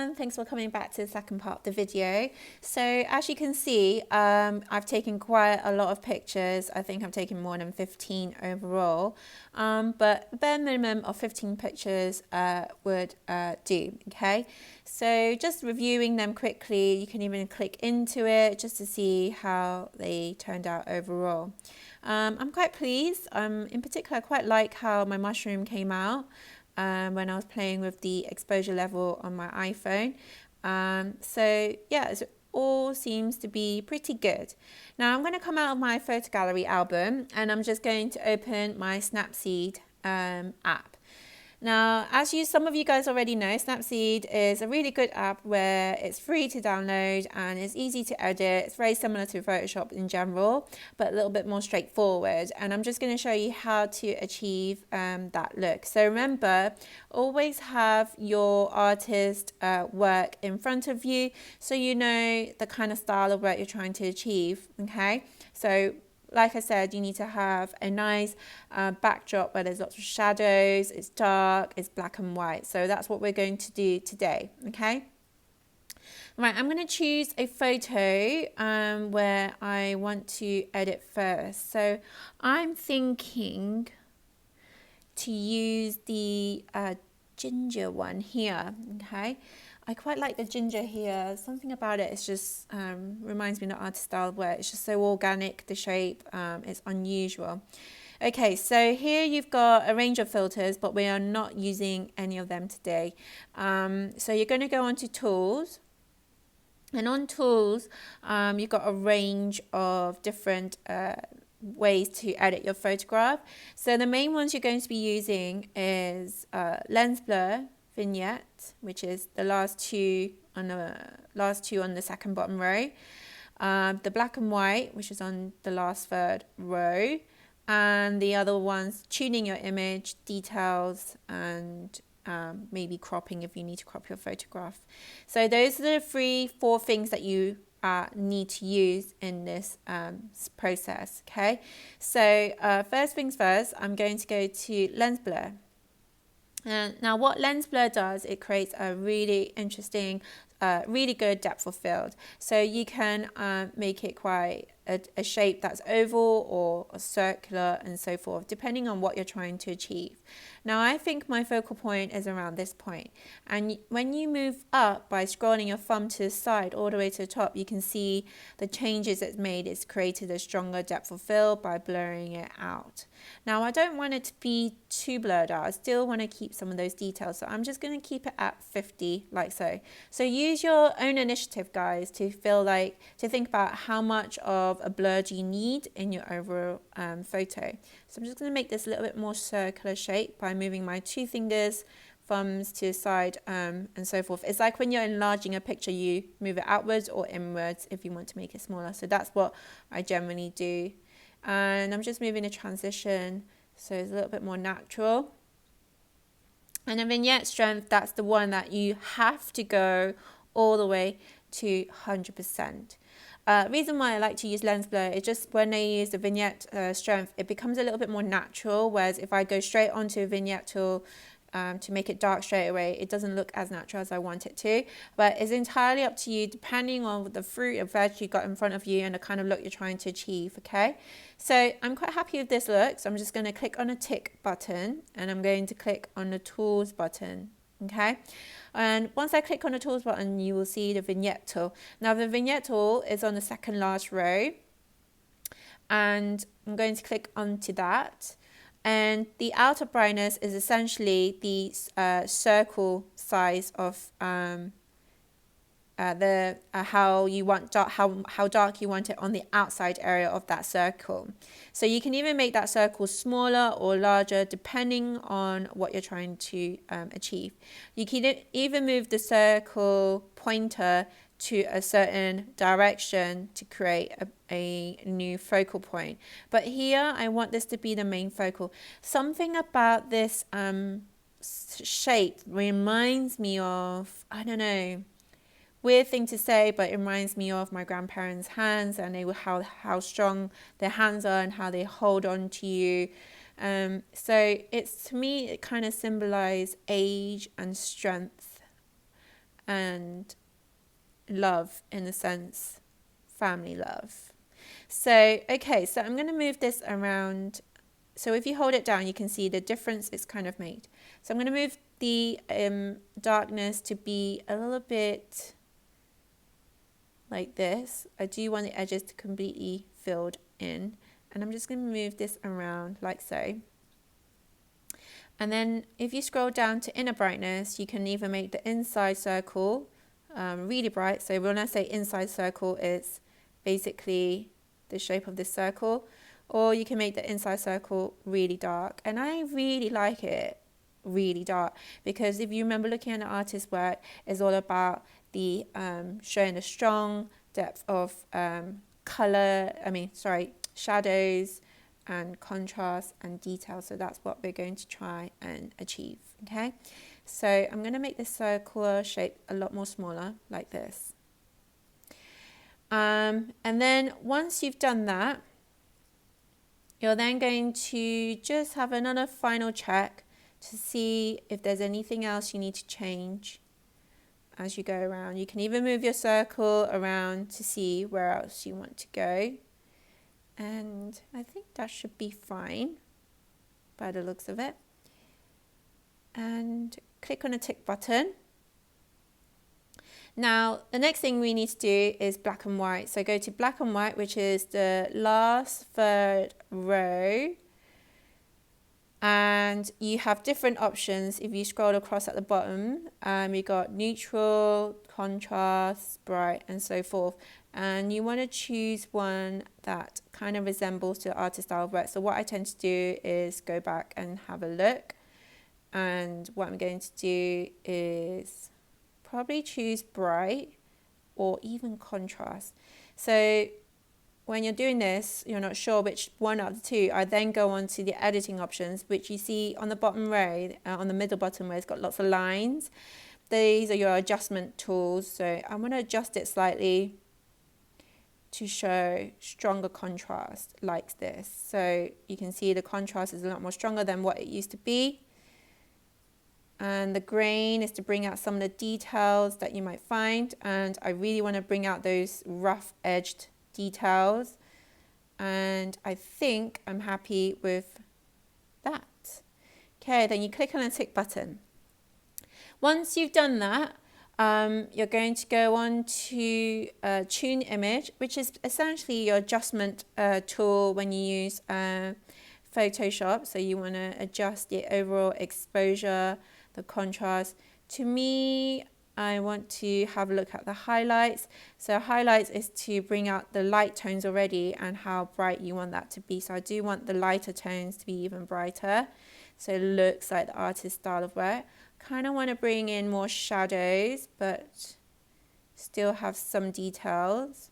everyone, thanks for coming back to the second part of the video. So as you can see, I've taken quite a lot of pictures. I think I've taken more than 15 overall, but a bare minimum of 15 pictures would do, okay? So just reviewing them quickly, you can even click into it just to see how they turned out overall. I'm quite pleased. In particular, I quite like how my mushroom came out when I was playing with the exposure level on my iPhone. So yeah, it all seems to be pretty good. Now I'm going to come out of my photo gallery album and I'm just going to open my Snapseed app. Now, as some of you guys already know, Snapseed is a really good app where it's free to download and it's easy to edit. It's very similar to Photoshop in general, but a little bit more straightforward. And I'm just going to show you how to achieve that look. So remember, always have your artist work in front of you so you know the kind of style of work you're trying to achieve, okay? So like I said, you need to have a nice backdrop where there's lots of shadows, it's dark, it's black and white. So that's what we're going to do today, okay? Right, I'm going to choose a photo where I want to edit first. So I'm thinking to use the ginger one here, okay? I quite like the ginger here. Something about it is just reminds me of the artist style where it's just so organic, the shape, it's unusual. Okay, so here you've got a range of filters, but we are not using any of them today. So you're going to go onto Tools. And on Tools, you've got a range of different ways to edit your photograph. So the main ones you're going to be using is Lens Blur, Vignette, which is the last two on the second bottom row, the black and white, which is on the last third row, and the other ones tuning your image, details, and maybe cropping if you need to crop your photograph. So those are the 4 things that you need to use in this process, okay? So first things first, I'm going to go to Lens Blur. Now what Lens Blur does, it creates a really interesting, really good depth of field. So you can make it quite a shape that's oval or circular and so forth, depending on what you're trying to achieve. Now I think my focal point is around this point. And when you move up by scrolling your thumb to the side all the way to the top, you can see the changes it's made. It's created a stronger depth of field by blurring it out. Now I don't want it to be too blurred out. I still want to keep some of those details. So I'm just going to keep it at 50 like so. So use your own initiative, guys, to think about how much of a blur do you need in your overall photo. So I'm just going to make this a little bit more circular shape by moving my 2 fingers, thumbs to the side and so forth. It's like when you're enlarging a picture, you move it outwards or inwards if you want to make it smaller. So that's what I generally do. And I'm just moving a transition so it's a little bit more natural. And the vignette strength, that's the one that you have to go all the way to 100%. Reason why I like to use Lens Blur is just when I use the vignette strength, it becomes a little bit more natural, whereas if I go straight onto a vignette tool to make it dark straight away, it doesn't look as natural as I want it to. But it's entirely up to you depending on the fruit or veg you got in front of you and the kind of look you're trying to achieve, okay? So I'm quite happy with this look, so I'm just going to click on a tick button and I'm going to click on the Tools button. Okay, and once I click on the Tools button, you will see the Vignette tool. Now the Vignette tool is on the second last row and I'm going to click onto that, and the outer brightness is essentially the circle size of how you want how dark you want it on the outside area of that circle. So you can even make that circle smaller or larger depending on what you're trying to achieve. You can even move the circle pointer to a certain direction to create a new focal point. But here I want this to be the main focal. Something about this shape reminds me of, I don't know, weird thing to say, but it reminds me of my grandparents' hands and how strong their hands are and how they hold on to you. So it's, to me, it kind of symbolizes age and strength. and love, in a sense, family love. So, okay, so I'm going to move this around. So if you hold it down, you can see the difference it's kind of made. So I'm going to move the darkness to be a little bit like this. I do want the edges to completely filled in. And I'm just going to move this around like so. And then if you scroll down to inner brightness, you can either make the inside circle really bright. So when I say inside circle, it's basically the shape of this circle. Or you can make the inside circle really dark. And I really like it really dark, because if you remember looking at an artist's work, it's all about the showing a strong depth of shadows and contrast and detail. So that's what we're going to try and achieve. Okay, so I'm going to make this circular shape a lot more smaller like this. And then once you've done that, you're then going to just have another final check to see if there's anything else you need to change as you go around. You can even move your circle around to see where else you want to go. And I think that should be fine by the looks of it. And click on the tick button. Now, the next thing we need to do is black and white. So go to black and white, which is the last third row. And you have different options. If you scroll across at the bottom, you got neutral, contrast, bright, and so forth. And you want to choose one that kind of resembles the artist style of work. So what I tend to do is go back and have a look. And what I'm going to do is probably choose bright or even contrast. So when you're doing this, you're not sure which one out of the two. I then go on to the editing options, which you see on the bottom row, on the middle button where it's got lots of lines. These are your adjustment tools. So I'm going to adjust it slightly to show stronger contrast like this. So you can see the contrast is a lot more stronger than what it used to be. And the grain is to bring out some of the details that you might find. And I really want to bring out those rough edged details. And I think I'm happy with that. Okay, then you click on the tick button. Once you've done that, you're going to go on to tune image, which is essentially your adjustment tool when you use Photoshop. So you want to adjust the overall exposure, the contrast. To me, I want to have a look at the highlights. So highlights is to bring out the light tones already and how bright you want that to be. So I do want the lighter tones to be even brighter. So it looks like the artist's style of work. Kind of want to bring in more shadows, but still have some details.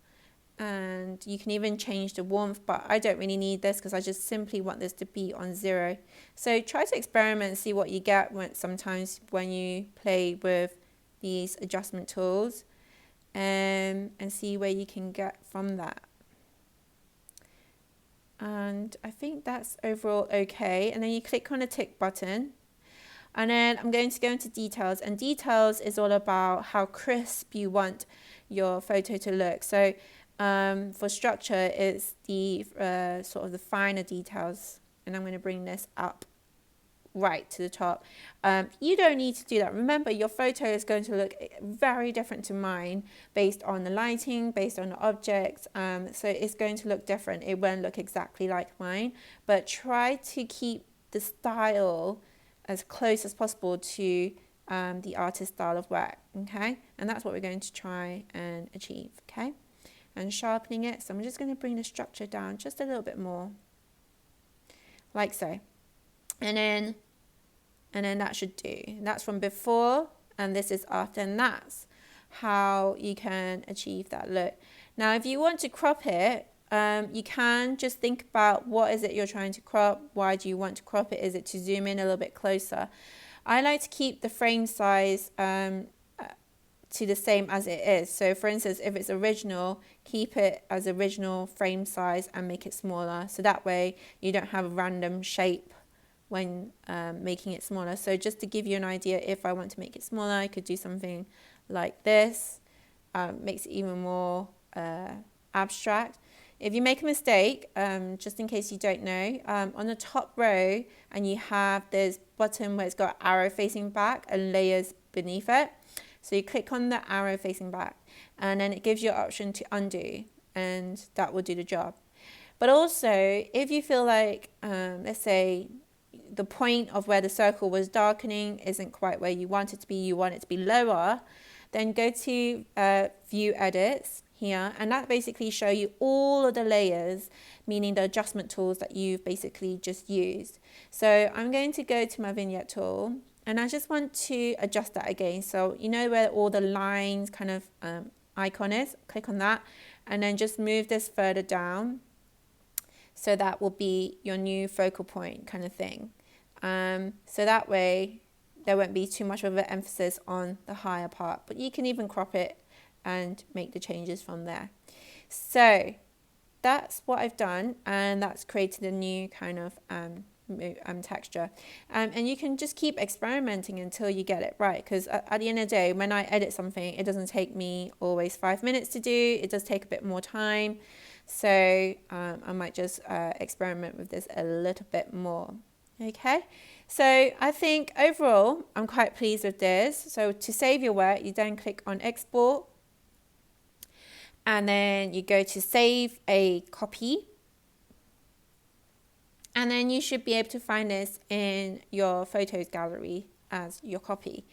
And you can even change the warmth, but I don't really need this because I just simply want this to be on 0. So try to experiment and see what you get sometimes when you play with these adjustment tools, and see where you can get from that. And I think that's overall okay. And then you click on the tick button. And then I'm going to go into details. And details is all about how crisp you want your photo to look. So for structure, it's the sort of the finer details. And I'm going to bring this up right to the top. You don't need to do that. Remember, your photo is going to look very different to mine based on the lighting, based on the objects. So it's going to look different. It won't look exactly like mine. But try to keep the style as close as possible to the artist's style of work. Okay, and that's what we're going to try and achieve. Okay. And sharpening it. So I'm just going to bring the structure down just a little bit more, like so. And then that should do. That's from before, and this is after, and that's how you can achieve that look. Now, if you want to crop it, you can just think about what is it you're trying to crop. Why do you want to crop it? Is it to zoom in a little bit closer? I like to keep the frame size to the same as it is. So for instance, if it's original, keep it as original frame size and make it smaller. So that way you don't have a random shape when making it smaller. So just to give you an idea, if I want to make it smaller, I could do something like this. Makes it even more abstract. If you make a mistake, just in case you don't know, on the top row, and you have this button where it's got arrow facing back and layers beneath it. So you click on the arrow facing back, and then it gives you an option to undo, and that will do the job. But also, if you feel like, let's say, the point of where the circle was darkening isn't quite where you want it to be, you want it to be lower, then go to View Edits here, and that basically show you all of the layers, meaning the adjustment tools that you've basically just used. So I'm going to go to my vignette tool, and I just want to adjust that again. So you know where all the lines kind of icon is, click on that, and then just move this further down. So that will be your new focal point kind of thing. So that way there won't be too much of an emphasis on the higher part, but you can even crop it and make the changes from there. So that's what I've done, and that's created a new kind of texture. And you can just keep experimenting until you get it right, because at the end of the day, when I edit something, it doesn't take me always 5 minutes to do. It does take a bit more time. So I might just experiment with this a little bit more. Okay, so I think overall I'm quite pleased with this. So to save your work, you then click on export, and then you go to save a copy, and then you should be able to find this in your photos gallery as your copy.